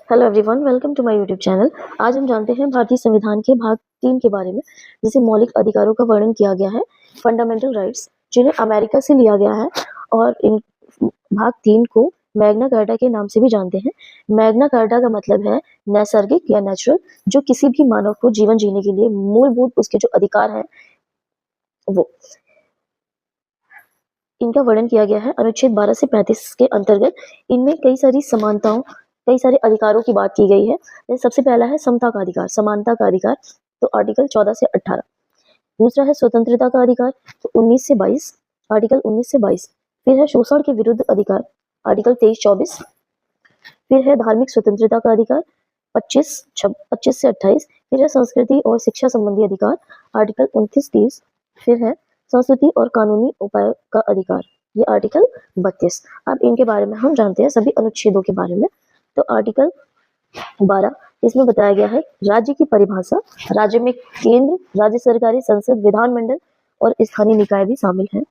Hello everyone, welcome to my YouTube channel. आज हम जानते हैं भारतीय संविधान के भाग 3 के बारे में, जिसे मौलिक अधिकारों का वर्णन किया गया है, फंडामेंटल राइट्स, जिन्हें अमेरिका से लिया गया है। और इन भाग 3 को मैग्ना कार्टा के नाम से भी जानते हैं। मैग्ना कार्टा का मतलब है नैसर्गिक या नेचुरल, जो किसी भी मानव को जीवन जीने के लिए मूलभूत उसके जो अधिकार हैं वो इनका वर्णन किया गया है अनुच्छेद 12 से 35 के अंतर्गत। इनमें कई सारी समानताओं, कई सारे अधिकारों की बात की गई है। जैसे सबसे पहला है समता का अधिकार, समानता का अधिकार, तो आर्टिकल 14 से 18। दूसरा है स्वतंत्रता का अधिकार, तो 19 से 22, आर्टिकल 19 से 22। फिर है शोषण के विरुद्ध अधिकार, आर्टिकल 23-24। फिर है धार्मिक स्वतंत्रता का अधिकार, 25 से 28। फिर है संस्कृति और शिक्षा संबंधी अधिकार, आर्टिकल 29-30। फिर है संस्कृति और कानूनी उपाय का अधिकार, ये आर्टिकल 32। अब इनके बारे में हम जानते हैं सभी अनुच्छेदों के बारे में। तो आर्टिकल 12, इसमें बताया गया है राज्य की परिभाषा। राज्य में केंद्र, राज्य सरकारें, संसद, विधानमंडल और स्थानीय निकाय भी शामिल हैं।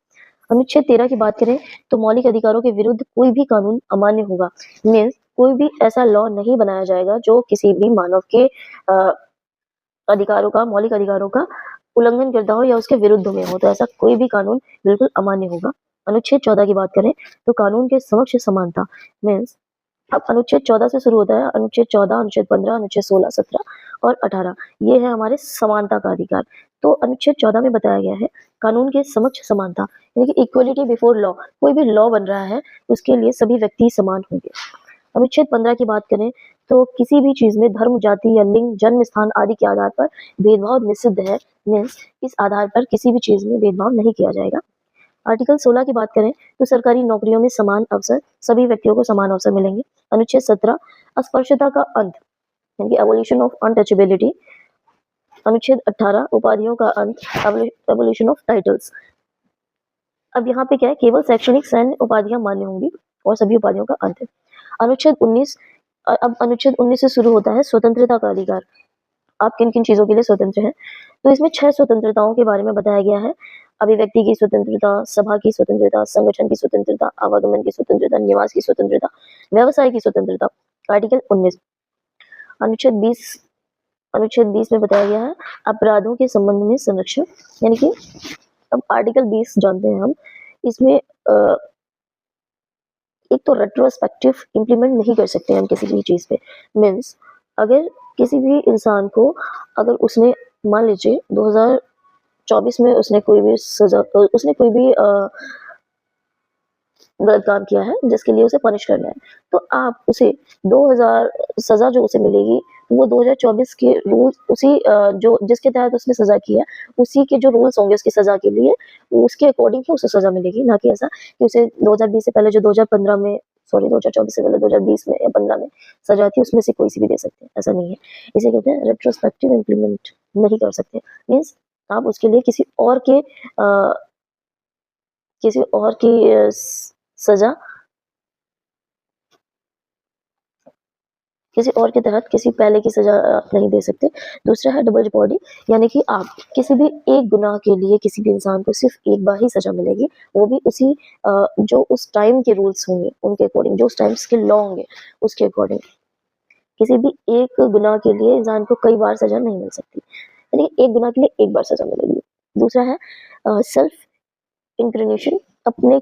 अनुच्छेद 13 की बात करें तो मौलिक अधिकारों के विरुद्ध कोई भी कानून अमान्य होगा। मीन्स कोई भी ऐसा लॉ नहीं बनाया जाएगा जो किसी भी मानव के अधिकारों का, मौलिक अधिकारों का उल्लंघन करता हो या उसके विरुद्ध में हो, तो ऐसा कोई भी कानून बिल्कुल अमान्य होगा। अनुच्छेद 14 की बात करें तो कानून के समक्ष समानता। मीन्स अब अनुच्छेद 14 से शुरू होता है। अनुच्छेद 14, अनुच्छेद 15, अनुच्छेद 16, 17 और 18, ये है हमारे समानता का अधिकार। तो अनुच्छेद 14 में बताया गया है कानून के समक्ष समानता, यानी कि इक्वलिटी बिफोर लॉ। कोई भी लॉ बन रहा है उसके लिए सभी व्यक्ति समान होंगे। अनुच्छेद 15 की बात करें तो किसी भी चीज में धर्म, जाति या लिंग, जन्म स्थान आदि के आधार पर भेदभाव निषिद्ध है। मीन्स इस आधार पर किसी भी चीज में भेदभाव नहीं किया जाएगा। आर्टिकल 16 की बात करें तो सरकारी नौकरियों में समान अवसर, सभी व्यक्तियों को समान अवसर मिलेंगे। अनुच्छेद 17 अस्पृश्यता का अंत, यानी कि एबोलिशन ऑफ अनटचेबिलिटी। अनुच्छेद 18 उपाधियों का अंत, एबोलिशन ऑफ टाइटल्स। अब यहाँ पे क्या है, केवल शैक्षणिक सैन्य उपाधियां मान्य होंगी और सभी उपाधियों का अंत है। अनुच्छेद 19, अब अनुच्छेद 19 से शुरू होता है स्वतंत्रता का अधिकार। आप किन किन चीजों के लिए स्वतंत्र हैं, तो इसमें 6 स्वतंत्रताओं के बारे में बताया गया है। अभिव्यक्ति की स्वतंत्रता, सभा की स्वतंत्रता, संगठन की स्वतंत्रता, आवागमन की स्वतंत्रता, निवास की स्वतंत्रता, व्यवसाय की स्वतंत्रता। आर्टिकल 19। अनुच्छेद 20 में बताया गया है अपराधों के संबंध में संरक्षण, यानी कि अब आर्टिकल 20 जानते हैं हम। इसमें एक तो रेट्रोस्पेक्टिव इम्प्लीमेंट नहीं कर सकते हम किसी भी चीज पे। मीन्स अगर किसी भी इंसान को, अगर उसने मान लीजिए 2024 में उसने कोई भी सजा, उसने कोई भी गलत काम किया है जिसके लिए उसे पनिश करना है, तो आप उसे 2000 सजा जो उसे मिलेगी वो 2024 के रूल्स, उसी जो जिसके तहत उसने सजा की है उसी के जो रूल्स होंगे उसकी सजा के लिए, उसके अकॉर्डिंग ही उसे सजा मिलेगी। ना कि ऐसा कि उसे 2020 से पहले जो 2015 में, सॉरी 2024 से पहले 2020 में या 15 में सजा थी उसमें से कोई सी भी दे सकते हैं, ऐसा नहीं है। इसे कहते हैं रेट्रोस्पेक्टिव इम्प्लीमेंट नहीं कर सकते। मीन्स आप उसके लिए किसी और की सजा, किसी और के तहत किसी पहले की सजा नहीं दे सकते। दूसरा है डबल रिकॉर्डिंग, यानी कि आप किसी भी एक गुनाह के लिए किसी भी इंसान को सिर्फ एक बार ही सजा मिलेगी, वो भी उसी जो उस टाइम के रूल्स होंगे उनके अकॉर्डिंग, जो उस टाइम के लॉ होंगे उसके अकॉर्डिंग। किसी भी एक गुनाह के लिए इंसान को कई बार सजा नहीं मिल सकती, यानी एक गुनाह के लिए एक बार सजा मिलेगी। दूसरा है सेल्फ इंक्रिमिनेशन, अपने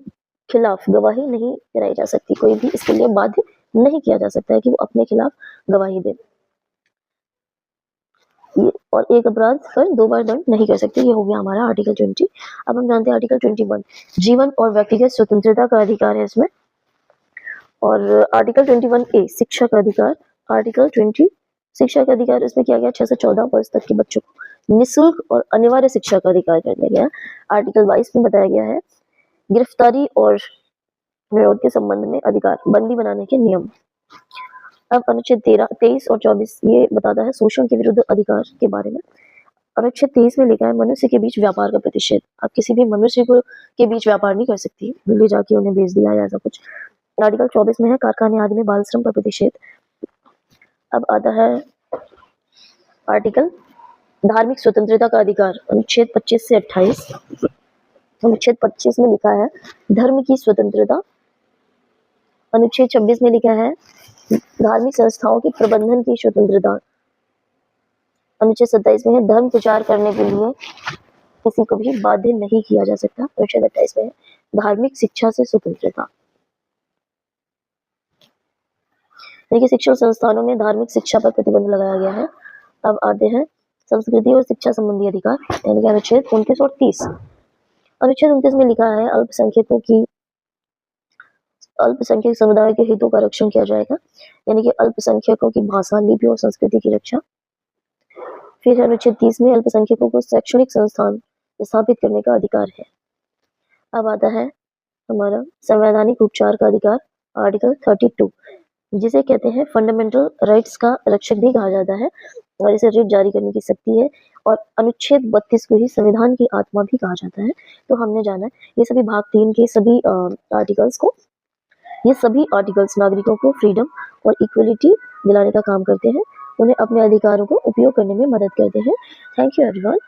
खिलाफ गवाही नहीं कराई जा सकती, कोई भी इसके लिए बाध्य नहीं किया जा सकता है कि वो अपने खिलाफ गवाही दे। और एक अपराध पर 2 बार दंड नहीं कर सकते। ये हो गया हमारा आर्टिकल 20। अब हम जानते हैं आर्टिकल 21, जीवन और व्यक्तिगत स्वतंत्रता का अधिकार है इसमें। और आर्टिकल 21A शिक्षा का अधिकार। आर्टिकल 20 शिक्षा का अधिकार, इसमें किया गया 6 से 14 वर्ष तक के बच्चों को निःशुल्क और अनिवार्य शिक्षा का अधिकार कर दिया गया। आर्टिकल 22 में बताया गया है गिरफ्तारी और विरोध के संबंध में अधिकार, बंदी बनाने के नियम। अब अनुच्छेद 13, 23 और 24 ये बताता है शोषण के विरुद्ध अधिकार के बारे में। अनुच्छेद 23 में लिखा है मनुष्य के बीच व्यापार का प्रतिषेध। आप किसी भी मनुष्य को के बीच व्यापार नहीं कर सकती, दिल्ली जाके उन्हें बेच दिया या ऐसा कुछ। आर्टिकल 24 में है कारखाने आदि में बाल श्रम का प्रतिषेध। अब आता है आर्टिकल धार्मिक स्वतंत्रता का अधिकार, अनुच्छेद 25 से 28। अनुच्छेद 25 में लिखा है धर्म की स्वतंत्रता। अनुच्छेद 26 में लिखा है धार्मिक संस्थाओं के प्रबंधन की स्वतंत्रता। अनुच्छेद 27 में है धर्म प्रचार करने के लिए किसी को भी बाध्य नहीं किया जा सकता। अनुच्छेद 28 में है धार्मिक शिक्षा से स्वतंत्रता। यानी कि शिक्षण संस्थानों में धार्मिक शिक्षा पर प्रतिबंध लगाया गया है। अब आते हैं संस्कृति और शिक्षा संबंधी अधिकार, यानी कि अनुच्छेद 29 और 30। अनुच्छेद 29 में लिखा है अल्पसंख्यक समुदाय के हितों का रक्षण किया जाएगा, यानी कि अल्पसंख्यकों की भाषा, लिपि और संस्कृति की रक्षा। फिर अनुच्छेद 30 में अल्पसंख्यकों को शैक्षणिक संस्थान स्थापित करने का अधिकार है। अब आता है हमारा संवैधानिक उपचार का अधिकार, आर्टिकल 32, जिसे कहते हैं फंडामेंटल राइट्स का रक्षक भी कहा जाता है और इसे रिट जारी करने की शक्ति है। और अनुच्छेद 32 को ही संविधान की आत्मा भी कहा जाता है। तो हमने जाना है ये सभी भाग 3 के सभी आर्टिकल्स को। ये सभी आर्टिकल्स नागरिकों को फ्रीडम और इक्वलिटी दिलाने का काम करते हैं, उन्हें अपने अधिकारों को उपयोग करने में मदद करते हैं। Thank you everyone.